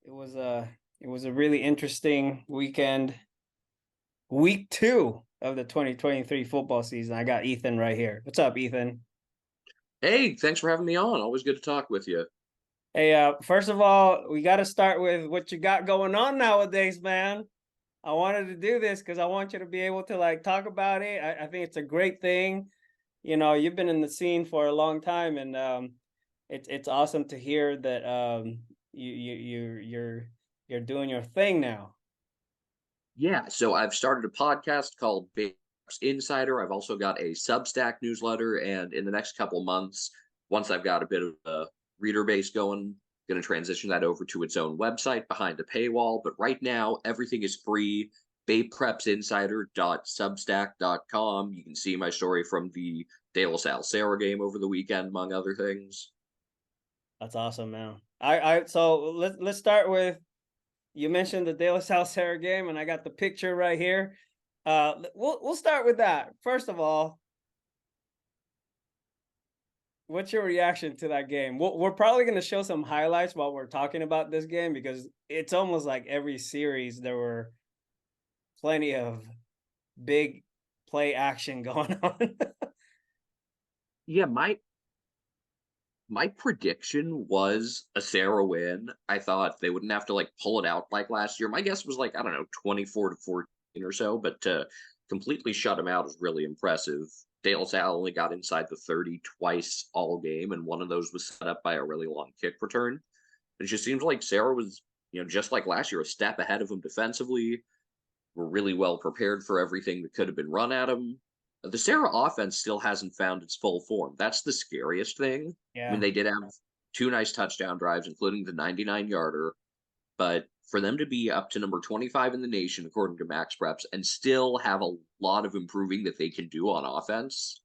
it was a really interesting weekend. Week 2 of the 2023 football season. I got Ethan right here. What's up, Ethan? Hey, thanks for having me on. Always good to talk with you. Hey, first of all, we got to start with what you got going on nowadays, man. I wanted to do this because I want you to be able to like talk about it. I think it's a great thing. You've been in the scene for a long time, and it's awesome to hear that you're doing your thing now. Yeah, so I've started a podcast called Big Insider. I've also got a Substack newsletter, and in the next couple months, once I've got a bit of a reader base going to transition that over to its own website behind a paywall. But right now, everything is free. BabePrepsInsider.substack.com. You can see my story from the De La Salle Serra game over the weekend, among other things. That's awesome, man. So let's start with, you mentioned the De La Salle Serra game, and I got the picture right here. We'll start with that. First of all, what's your reaction to that game? We're probably going to show some highlights while we're talking about this game because it's almost like every series there were plenty of big play action going on. Yeah, my prediction was a Sarah win. I thought they wouldn't have to like pull it out like last year. My guess was like, I don't know, 24-14 or so, but to completely shut them out is really impressive. De La Salle only got inside the 30 twice all game, and one of those was set up by a really long kick return. It just seems like Sarah was, just like last year, a step ahead of them defensively. Were really well prepared for everything that could have been run at them. The Serra offense still hasn't found its full form. That's the scariest thing. I mean, Yeah. they did have two nice touchdown drives, including the 99-yarder, but for them to be up to number 25 in the nation, according to Max Preps, and still have a lot of improving that they can do on offense,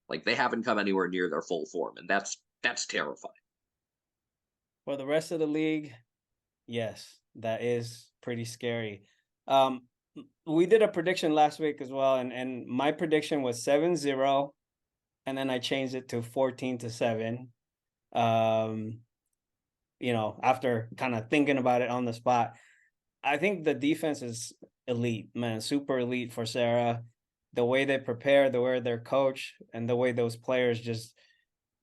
like they haven't come anywhere near their full form, and that's terrifying. For the rest of the league, yes, that is pretty scary. Um, we did a prediction last week as well, and my prediction was 7-0, and then I changed it to 14-7. Um, after kind of thinking about it on the spot. I think the defense is elite, man, super elite for Serra. The way they prepare, the way they're coached, and the way those players just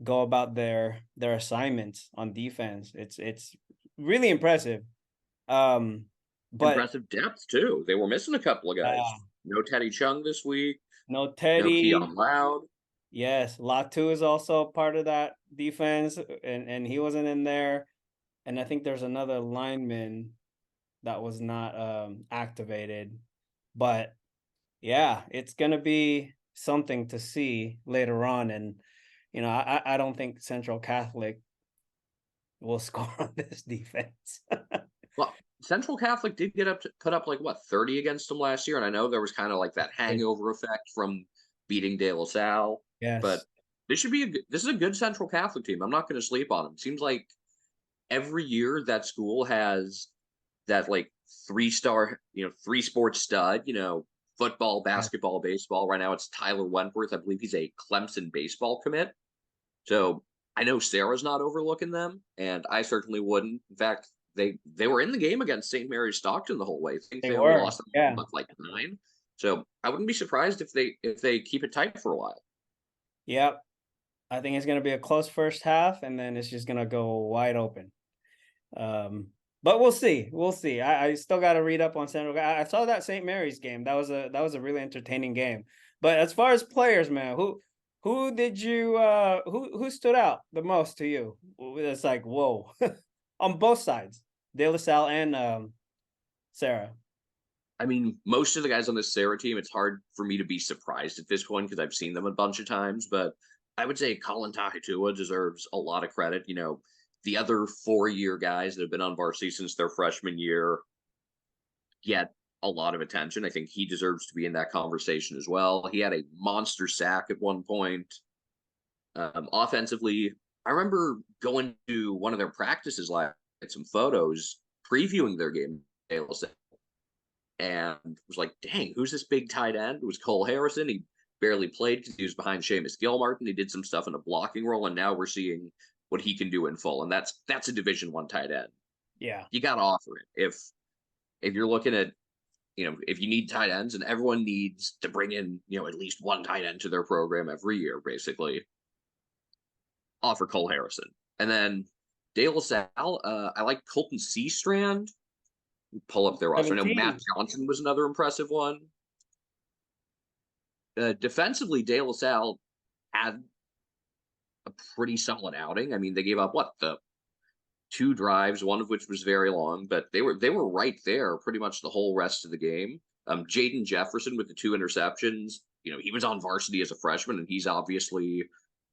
go about their assignments on defense. It's really impressive. Um, but Impressive depth, too. They were missing a couple of uh, guys. No Teddy Chung this week, no no Teddy. Keon Loud. Yes, Latu is also part of that defense, and he wasn't in there. And I think there's another lineman that was not activated. But yeah, it's gonna be something to see later on. And I don't think Central Catholic will score on this defense. Well, Central Catholic did get up to put up like what 30 against them last year, and I know there was kind of like that hangover effect from beating De La Salle, Yes. but this is a good Central Catholic team. I'm not going to sleep on them. It seems like every year that school has that like three-star, three sports stud, football, Yeah. basketball, baseball. Right now it's Tyler Wentworth. I believe he's a Clemson baseball commit. So I know Sarah's not overlooking them, and I certainly wouldn't. In fact, they were in the game against St. Mary's Stockton the whole way. I think They they only were. lost them Yeah. by like 9. So I wouldn't be surprised if they keep it tight for a while. Yep. I think it's gonna be a close first half, and then it's just gonna go wide open. Um, but we'll see. We'll see. I still got to read up on Central. I saw that St. Mary's game. That was a really entertaining game. But as far as players, man, who did you who stood out the most to you? It's like whoa, on both sides, De La Salle and Serra. I mean, most of the guys on this Sarah team, it's hard for me to be surprised at this point because I've seen them a bunch of times. But I would say Colin Tahitua deserves a lot of credit. The other 4-year guys that have been on varsity since their freshman year get a lot of attention. I think he deserves to be in that conversation as well. He had a monster sack at one point. Offensively, I remember going to one of their practices last, at some photos previewing their game, and was like, dang, who's this big tight end? It was Cole Harrison. He barely played because he was behind Seamus Gilmartin. He did some stuff in a blocking role, and now we're seeing what he can do in full. And that's a Division I tight end. Yeah. You got to offer it. If you're looking at, if you need tight ends, and everyone needs to bring in, at least one tight end to their program every year, basically, offer Cole Harrison. And then De La Salle, I like Colton Seastrand. Pull up their roster. I know Matt 17. Johnson was another impressive one. Defensively, De La Salle had a pretty solid outing. I mean, they gave up the two drives, one of which was very long, but they were right there pretty much the whole rest of the game. Jaden Jefferson with the two interceptions. He was on varsity as a freshman, and he's obviously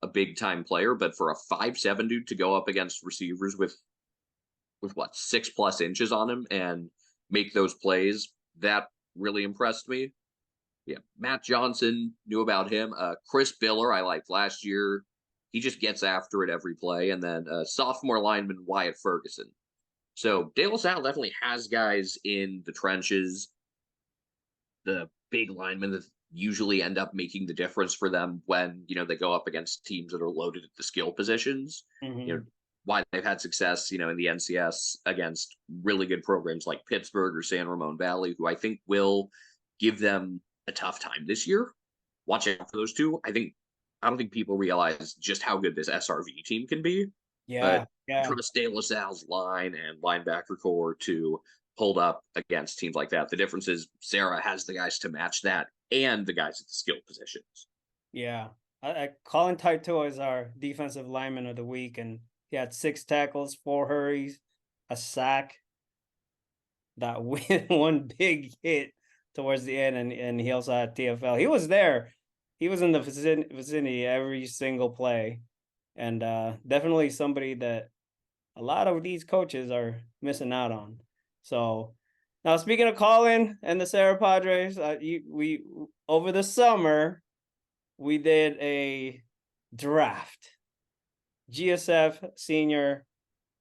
a big time player. But for a 5'7" dude to go up against receivers with what 6+ inches on him and make those plays, that really impressed me. Yeah, Matt Johnson, knew about him. Chris Biller, I liked last year. He just gets after it every play. And then sophomore lineman Wyatt Ferguson. So De La Salle definitely has guys in the trenches, the big linemen that usually end up making the difference for them when they go up against teams that are loaded at the skill positions. Mm-hmm. Why they've had success, in the NCS against really good programs like Pittsburgh or San Ramon Valley, who I think will give them a tough time this year. Watch out for those two. I don't think people realize just how good this SRV team can be. Yeah. But Yeah. trust De La Salle's line and linebacker core to hold up against teams like that. The difference is Serra has the guys to match that and the guys at the skill positions. Yeah. Colin Taito is our defensive lineman of the week, and he had 6 tackles, 4 hurries, a sack, that one big hit towards the end, and he also had TFL. He was there. He was in the vicinity every single play, and definitely somebody that a lot of these coaches are missing out on. So now, speaking of Colin and the Serra Padres, we over the summer we did a draft, GSF senior.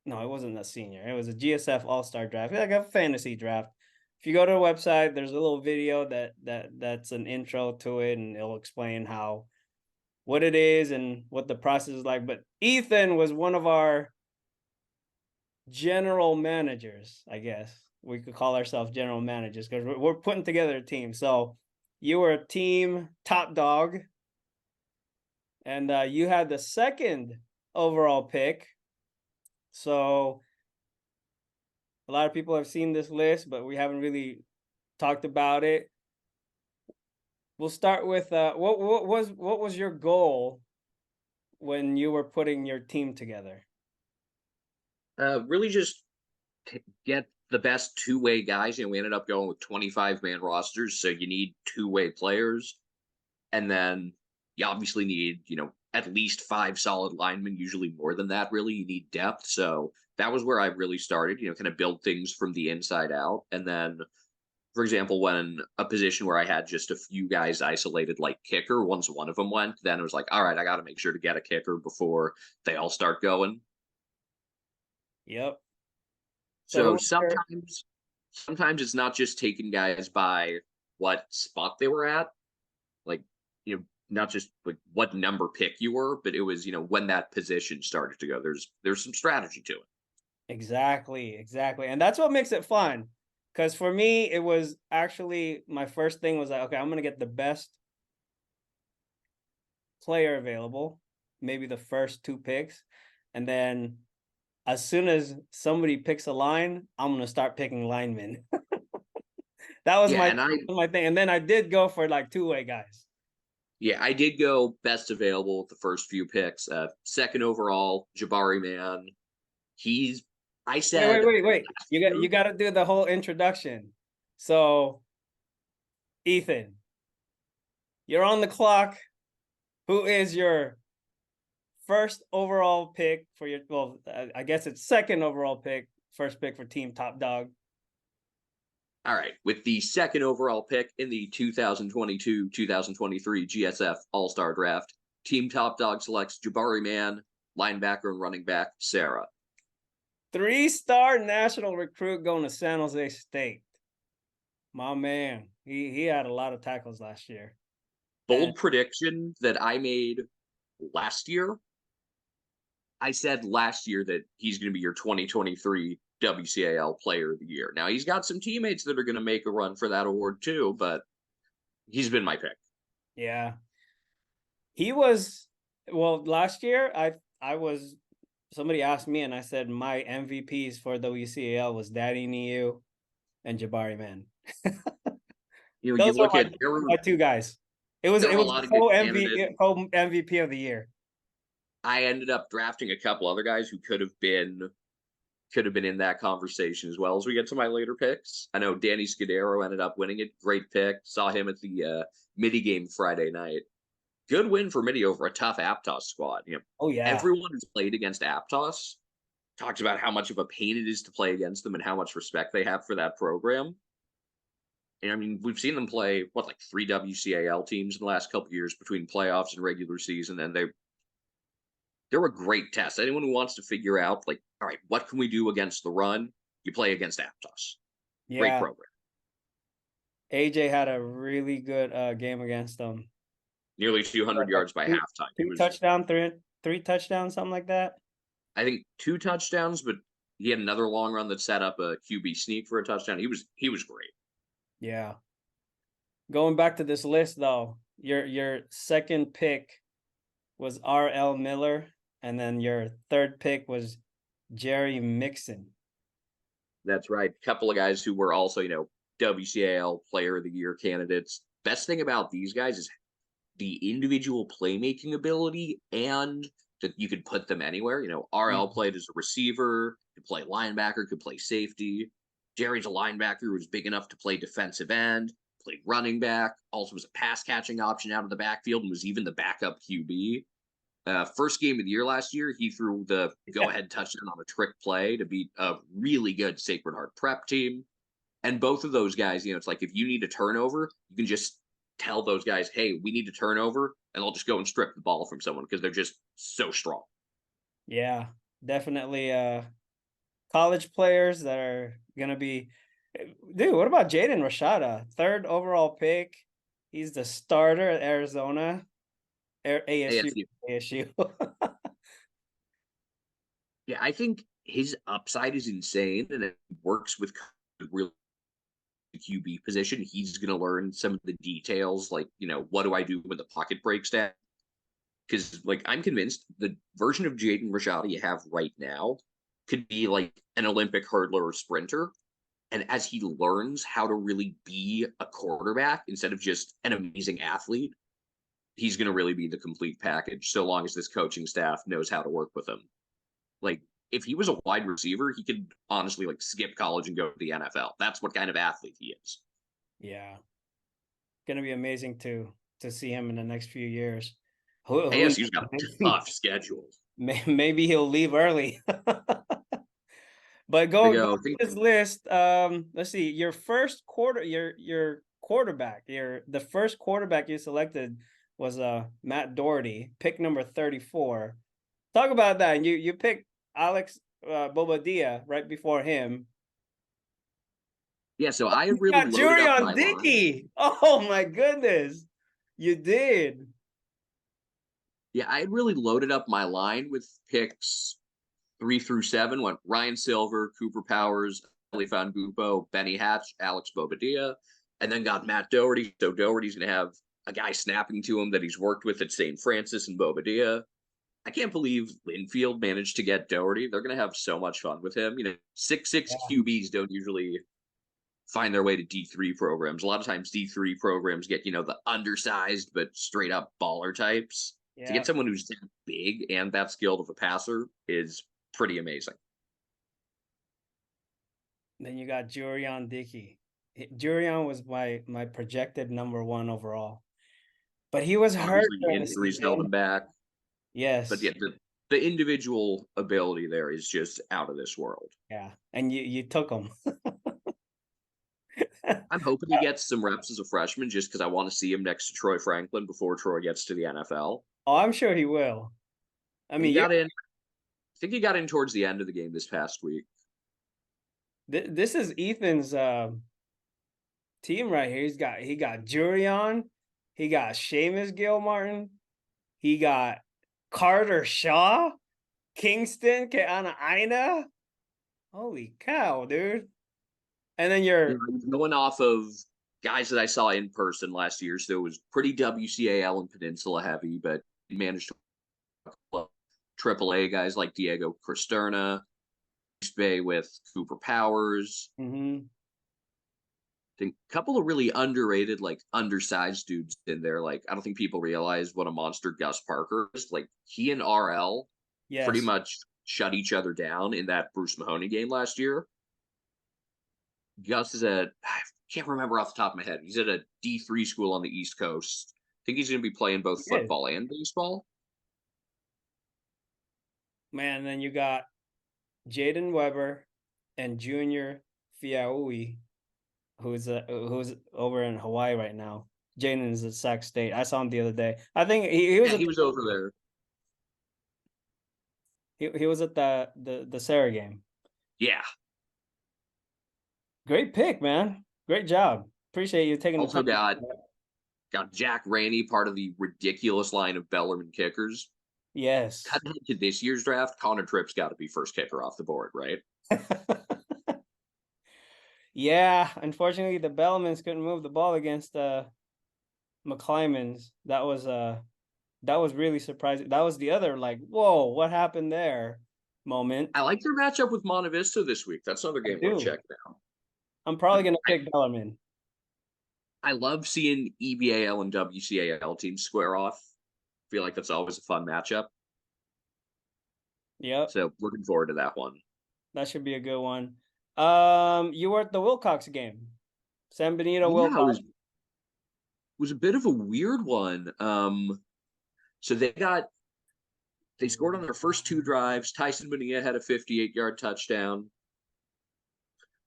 No, it wasn't a senior. It was a GSF All-Star Draft, like a fantasy draft. If you go to the website, there's a little video that's an intro to it, and it'll explain what it is and what the process is like. But Ethan was one of our general managers, I guess we could call ourselves general managers, because we're putting together a team. So you were a team top dog, and you had the second overall pick. So a lot of people have seen this list, but we haven't really talked about it. We'll start with what was your goal when you were putting your team together? Really just get the best two-way guys. We ended up going with 25-man rosters, so you need two-way players. And then you obviously need, at least 5 solid linemen, usually more than that, really. You need depth. So that was where I really started, kind of build things from the inside out. And then, for example, when a position where I had just a few guys isolated, like kicker, once one of them went, then it was like, all right, I got to make sure to get a kicker before they all start going. Yep. So So sometimes it's not just taking guys by what spot they were at, like, not just like what number pick you were, but it was, when that position started to go. There's some strategy to it. exactly, and that's what makes it fun. Because for me, it was actually my first thing was like, okay, I'm gonna get the best player available, maybe the first 2 picks, and then as soon as somebody picks a line, I'm gonna start picking linemen. That was Yeah, my and I my thing, and then I did go for like 2-way guys. yeah, I did go best available with the first few picks. Second overall, Jabari Man. He's I said Wait. last You year. got to do the whole introduction. So, Ethan, you're on the clock. Who is your first overall pick for your? Well, I guess it's second overall pick, first pick for Team Top Dog. All right, with the second overall pick in the 2022-2023 GSF All-Star Draft, Team Top Dog selects Jabari Man, linebacker and running back Serra. 3-star national recruit going to San Jose State. My man, he had a lot of tackles last year. Bold prediction that I made last year. I said last year that he's going to be your 2023 WCAL Player of the Year. Now he's got some teammates that are going to make a run for that award too, but he's been my pick. Yeah. He was, well, last year I was, somebody asked me and I said my MVPs for WCAL was Daddy Niu and Jabari Man. You know, you Those were look at my two guys. It was there were a it was lot of good candidates. co-MVP of the year. I ended up drafting a couple other guys who could have been in that conversation as well as we get to my later picks. I know Danny Scudero ended up winning it. Great pick. Saw him at the midi game Friday night. Good win for Midi over a tough Aptos squad. You know, Oh yeah. everyone who's played against Aptos talks about how much of a pain it is to play against them and how much respect they have for that program. And I mean, we've seen them play like 3 WCAL teams in the last couple of years between playoffs and regular season, and they're a great test. Anyone who wants to figure out, like, all right, what can we do against the run? You play against Aptos. Great Yeah. program. AJ had a really good game against them. Nearly 200 yards by halftime. It was touchdown, three touchdowns, something like that. I think 2 touchdowns, but he had another long run that set up a QB sneak for a touchdown. He was great. Yeah. Going back to this list though, your second pick was R.L. Miller, and then your third pick was Jerry Mixon. That's right. A couple of guys who were also, WCAL Player of the Year candidates. Best thing about these guys is the individual playmaking ability and that you could put them anywhere. RL played as a receiver, could play linebacker, could play safety. Jerry's a linebacker who was big enough to play defensive end, played running back, also was a pass catching option out of the backfield, and was even the backup QB. First game of the year last year, he threw the go-ahead touchdown on a trick play to beat a really good Sacred Heart prep team. And both of those guys, it's like if you need a turnover, you can just tell those guys, hey, we need a turnover, and they'll just go and strip the ball from someone because they're just so strong. Yeah, definitely college players that are going to be. Dude, what about Jaden Rashada? Third overall pick. He's the starter at Arizona. ASU. Yeah, I think his upside is insane, and it works with really QB position. He's going to learn some of the details, like, what do I do when the pocket breaks down? Because, like, I'm convinced the version of Jaden Rashada you have right now could be like an Olympic hurdler or sprinter. And as he learns how to really be a quarterback instead of just an amazing athlete, he's going to really be the complete package so long as this coaching staff knows how to work with him. Like, if he was a wide receiver, he could honestly skip college and go to the NFL. That's what kind of athlete he is. Yeah. Going to be amazing to see him in the next few years. ASU's got a tough schedule. Maybe he'll leave early. But going to this list, let's see. Your first your quarterback, the first quarterback you selected was Matt Doherty, pick number 34. Talk about that. And you picked Alex Bobadilla right before him. Yeah, so I really got Jurion Dickey. Oh my goodness, you did. Yeah, I had really loaded up my line with picks 3 through 7. Went Ryan Silver, Cooper Powers, Ellie Fangupo, Benny Hatch, Alex Bobadilla, and then got Matt Doherty. So Doherty's going to have a guy snapping to him that he's worked with at St. Francis and Bobadilla. I can't believe Linfield managed to get Doherty. They're going to have so much fun with him. 6'6" QBs don't usually find their way to D3 programs. A lot of times D3 programs get, the undersized but straight up baller types. Yeah. To get someone who's that big and that skilled of a passer is pretty amazing. Then you got Jurion Dickey. Jurion was my projected number 1 overall. But he was hurt. Injuries held him back. Yes. But yeah, the individual ability there is just out of this world. Yeah. And you took him. I'm hoping he gets some reps as a freshman just because I want to see him next to Troy Franklin before Troy gets to the NFL. Oh, I'm sure he will. I mean, I think he got in towards the end of the game this past week. This is Ethan's team right here. He got Jurion, he got Seamus Gilmartin, he got Carter Shaw, Kingston, Keana Aina. Holy cow, dude. And then Going off of guys that I saw in person last year, so it was pretty WCAL and Peninsula heavy, but he managed to AAA guys like Diego Cristerna, Bay with Cooper Powers. Mhm. I think a couple of really underrated, like undersized dudes in there. Like, I don't think people realize what a monster Gus Parker is. Like, he and RL pretty Yes. much shut each other down in that Bruce Mahoney game last year. Gus is I can't remember off the top of my head. He's at a D3 school on the East Coast. I think he's going to be playing both Yeah. football and baseball. Man, then you got Jaden Weber and Junior Fiaui, who's over in Hawaii right now. Jaden is at Sac State. I saw him the other day. I think he was Yeah, at he was over there. he was at the Serra game. Yeah. Great pick, man. Great job. Appreciate you taking the Also time. got Jack Rainey, part of the ridiculous line of Bellarmine kickers. Yes. Cut into this year's draft, Connor Tripp's got to be first kicker off the board, right? Yeah, unfortunately the Bellmans couldn't move the ball against McClymans. That was really surprising. That was the other like, whoa, what happened there moment. I like their matchup with Monte Vista this week. That's another I game worth do. checking out. I'm probably But gonna pick Bellarmine. I love seeing EBAL and WCAL teams square off. Feel like that's always a fun matchup. Yep, So looking forward to that one. that should be a good one. You were at the Wilcox game. San Benito Yeah, Wilcox. it was a bit of a weird one. So they scored on their first two drives. Tyson Bonilla had a 58-yard touchdown.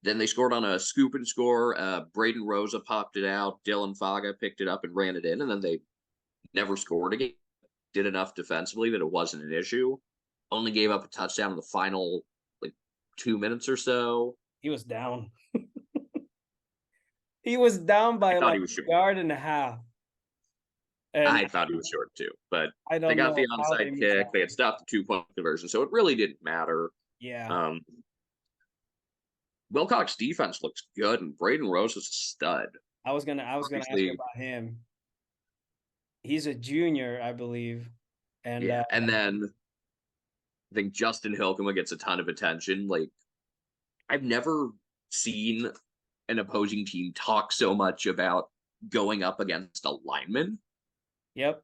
Then they scored on a scoop and score. Braden Rosa popped it out. Dylan Faga picked it up and ran it in, and then they never scored again. Did enough defensively that it wasn't an issue. Only gave up a touchdown in the final like 2 minutes or so. He was down. He was down I by thought like he was short. a yard and a half. And I thought he was short too, but I they don't got know the how they onside missed kick. that. They had stopped the 2-point conversion, so it really didn't matter. Yeah. Um, Wilcox defense looks good, and Braden Rose is a stud. I was gonna ask you Obviously, about him. He's a junior, I believe. And yeah. And then I think Justin Hilkema gets a ton of attention. Like, I've never seen an opposing team talk so much about going up against a lineman. yep.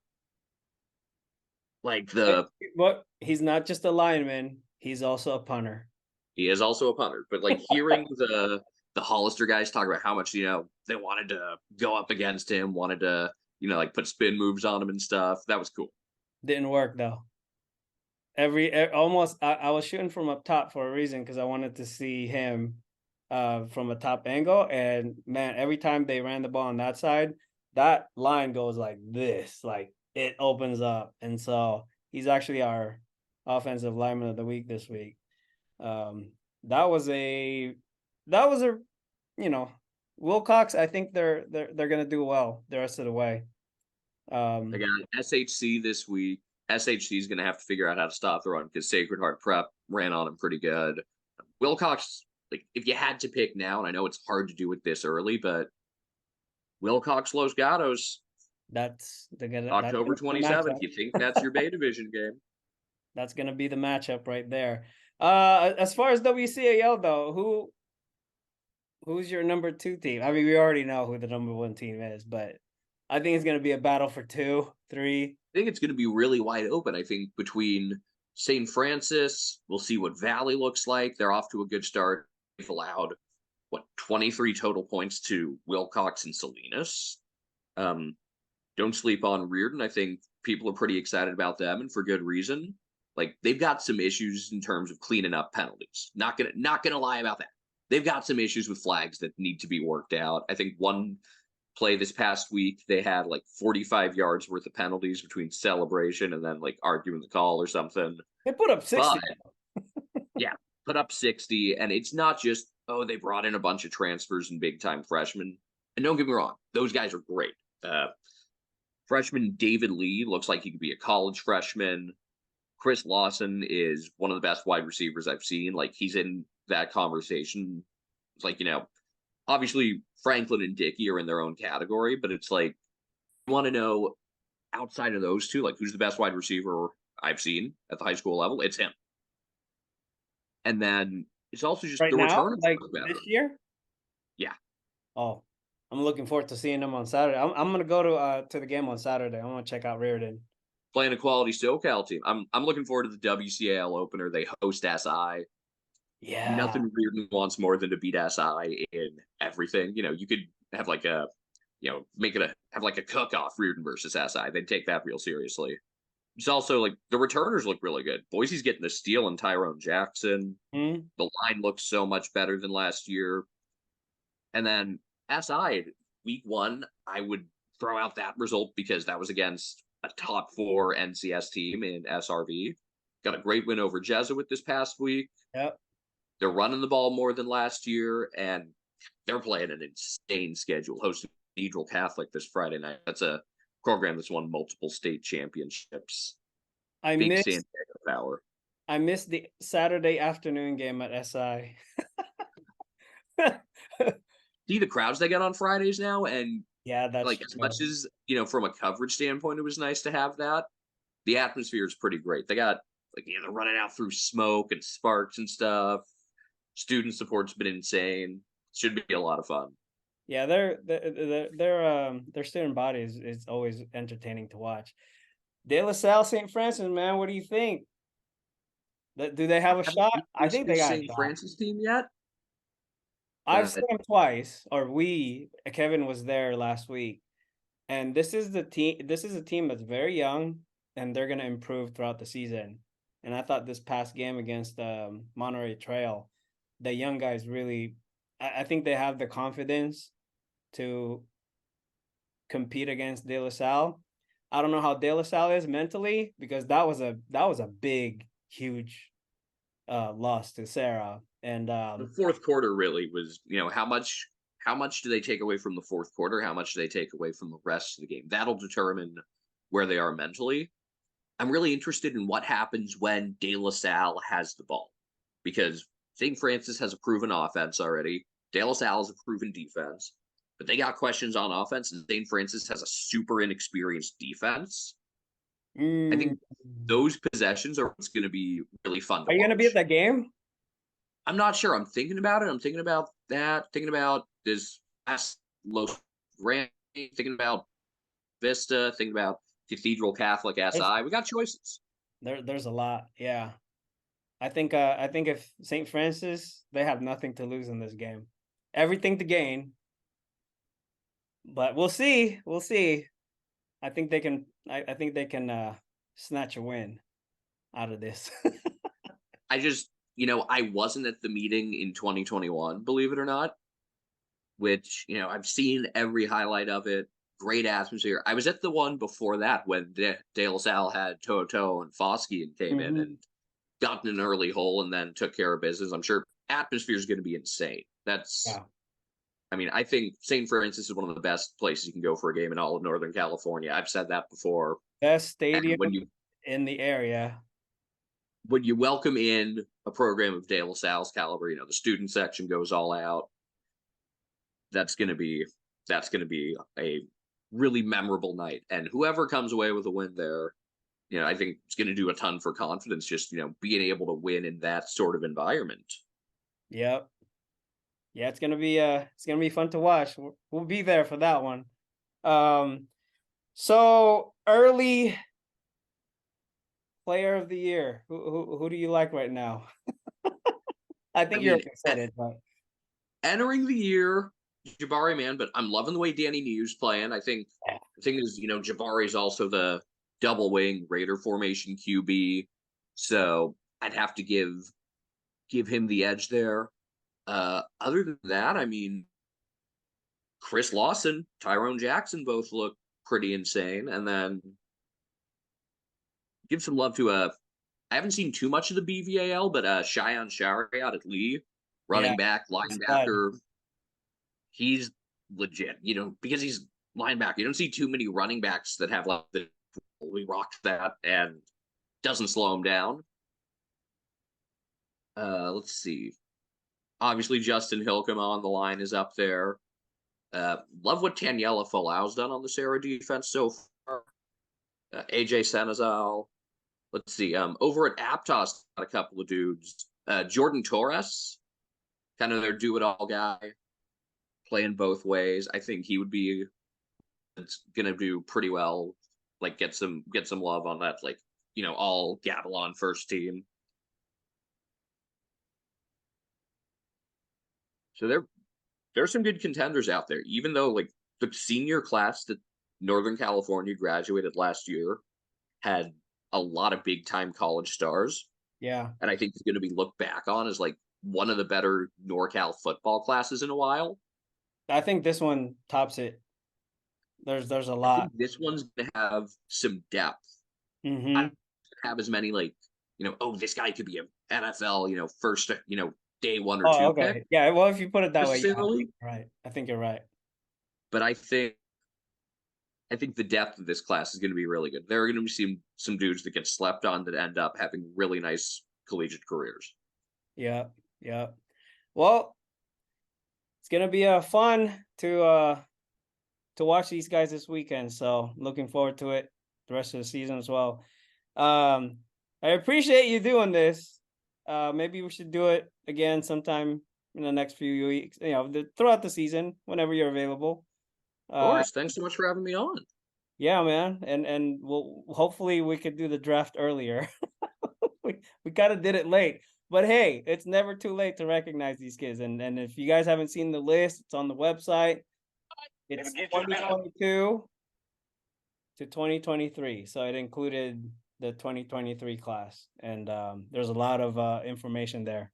Like But he's not just a lineman, he's also a punter. he is also a punter, but like hearing the Hollister guys talk about how much they wanted to go up against him, wanted to like put spin moves on him and stuff. That was cool. Didn't work though. Almost I was shooting from up top for a reason because I wanted to see him from a top angle. And man, every time they ran the ball on that side, that line goes like this, like it opens up. And so he's actually our offensive lineman of the week this week. Um, that was a that was a you know, Wilcox, I think they're gonna do well the rest of the way. They got SHC this week. SHC is going to have to figure out how to stop the run because Sacred Heart Prep ran on him pretty good. Wilcox, like if you had to pick now, and I know it's hard to do it this early, but Wilcox Los Gatos, that's October that's the 27th. matchup. You think that's your Bay Division game? That's gonna be the matchup right there. As far as WCAL though, who's your number 2 team? I mean, we already know who the number 1 team is, but I think it's gonna be a battle for 2, 3. I think it's going to be really wide open. I think between St. Francis, we'll see what Valley looks like. They're off to a good start. They've allowed 23 total points to Wilcox and Salinas. Don't sleep on Reardon. I think people are pretty excited about them, and for good reason. Like they've got some issues in terms of cleaning up penalties. Not gonna lie about that. They've got some issues with flags that need to be worked out. I think one play this past week, they had like 45 yards worth of penalties between celebration and then like arguing the call or something. They put up 60. But yeah, put up 60. And it's not just, they brought in a bunch of transfers and big time freshmen. And don't get me wrong, those guys are great. Freshman David Lee looks like he could be a college freshman. Chris Lawson is one of the best wide receivers I've seen. Like he's in that conversation. It's like, obviously Franklin and Dickey are in their own category, but it's like you want to know outside of those two, like who's the best wide receiver I've seen at the high school level? It's him. And then it's also just Right the now, returners like look this better. year? Yeah. Oh, I'm looking forward to seeing them on Saturday. I'm gonna go to the game on Saturday. I'm gonna check out Reardon. Playing a quality SoCal team. I'm looking forward to the WCAL opener. They host SI. Yeah. Nothing Reardon wants more than to beat SI in everything. You could have like make it have like a cook-off Reardon versus SI. They'd take that real seriously. It's also like the returners look really good. Boise's getting the steal in Tyrone Jackson. Hmm? The line looks so much better than last year. And then SI week one, I would throw out that result because that was against a top 4 NCS team in SRV. Got a great win over Jesuit this past week. Yep. They're running the ball more than last year, and they're playing an insane schedule. Hosting Cathedral Catholic this Friday night. That's a program that's won multiple state championships. I Big San missed Diego power. I missed the Saturday afternoon game at SI. See the crowds they get on Fridays now, and Yeah, that's like as true. much as from a coverage standpoint, it was nice to have that. The atmosphere is pretty great. They got they're running out through smoke and sparks and stuff. Student support's been insane. Should be a lot of fun. Yeah, their student body is always entertaining to watch. De La Salle St. Francis, man, what do you think? Do they have a Haven't shot? seen I think they this got a St. shot. Francis team yet, I've seen but them twice, or Kevin was there last week. And this is the team. This is a team that's very young, and they're gonna improve throughout the season. And I thought this past game against Monterey Trail, the young guys really, I think they have the confidence to compete against De La Salle. I don't know how De La Salle is mentally because that was a big, huge loss to Serra. And the fourth quarter really was, how much do they take away from the fourth quarter? How much do they take away from the rest of the game? That'll determine where they are mentally. I'm really interested in what happens when De La Salle has the ball because St. Francis has a proven offense already. De La Salle has a proven defense, but they got questions on offense, and St. Francis has a super inexperienced defense. I mm, think those possessions are what's going to be really fun to are you gonna be at watch. that game? I'm not sure. I'm thinking about it. I'm thinking about that. Thinking about this last Los Grand. Thinking about Vista. Thinking about Cathedral Catholic There's SI. We got choices. there's a lot. Yeah. I think if St. Francis, they have nothing to lose in this game. Everything to gain. But we'll see. We'll see. I think they can snatch a win out of this. I just, I wasn't at the meeting in 2021, believe it or not, which, I've seen every highlight of it. Great atmosphere. I was at the one before that when De La Salle had Toto and Foskey and came in Mhm. and gotten an early hole and then took care of business. I'm sure atmosphere is going to be insane. Yeah. I think St. Francis is one of the best places you can go for a game in all of Northern California. I've said that before. Best And stadium in the area. when you welcome in a program of De La Salle's caliber, the student section goes all out. That's going to be a really memorable night. And whoever comes away with a win there, I think it's going to do a ton for confidence. Just being able to win in that sort of environment. Yep. Yeah, it's gonna be fun to watch. We'll be there for that one. Um, so early player of the year. Who do you like right now? I I think you mean, already said it, but entering the year, Jabari man, but I'm loving the way Danny New's playing. I think the thing is, Jabari's also the double wing Raider formation QB, so I'd have to give him the edge there. Other than that, Chris Lawson, Tyrone Jackson both look pretty insane, and then give some love to I haven't seen too much of the BVAL, but Cheyenne Shari out at Lee, yeah, running back, it's fun. linebacker, he's legit, because he's linebacker. You don't see too many running backs that have we rocked that and doesn't slow him down. Let's see. Obviously, Justin Hilcom on the line is up there. Love what Taniela Falau's done on the Serra defense so far. AJ Senazal. Let's see. Over at Aptos, got a couple of dudes. Jordan Torres, kind of their do-it-all guy, playing both ways. I think he would be gonna do pretty well. Like get some love on that. Like all Gavilan first team. So there's some good contenders out there. Even though like the senior class that Northern California graduated last year had a lot of big time college stars. Yeah. And I think it's going to be looked back on as like one of the better NorCal football classes in a while. I think this one tops it. There's a I lot. think this one's going to have some depth. I Mm-hmm. don't have as many like, oh, this guy could be an NFL, first, day one or Oh, two pick okay. Yeah, well, if you put it that way, yeah, necessarily. right. I think you're right. But I think the depth of this class is going to be really good. There are going to be some dudes that get slept on that end up having really nice collegiate careers. Yeah, yeah. Well, it's gonna be fun to watch these guys this weekend. So looking forward to it the rest of the season as well. I appreciate you doing this. Maybe we should do it again sometime in the next few weeks. Throughout the season, whenever you're available. Of course. Thanks so much for having me on. Yeah, man, and we'll hopefully we could do the draft earlier. we kind of did it late, but hey, it's never too late to recognize these kids. And if you guys haven't seen the list, it's on the website. It's 2022 to 2023, so it included the 2023 class, and there's a lot of information there.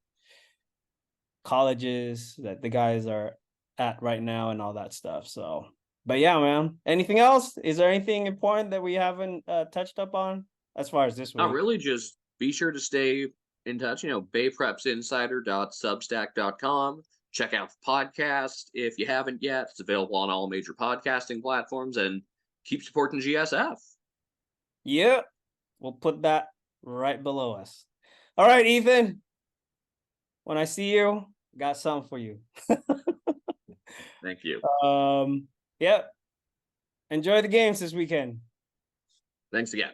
Colleges that the guys are at right now and all that stuff. So, but yeah, man. Anything else? Is there anything important that we haven't touched up on as far as this Not week? really, just be sure to stay in touch, bayprepsinsider.substack.com. Check out the podcast if you haven't yet. It's available on all major podcasting platforms, and keep supporting GSF. Yep. We'll put that right below us. All right, Ethan. When I see you, got something for you. Thank you. Yep. Enjoy the games this weekend. Thanks again.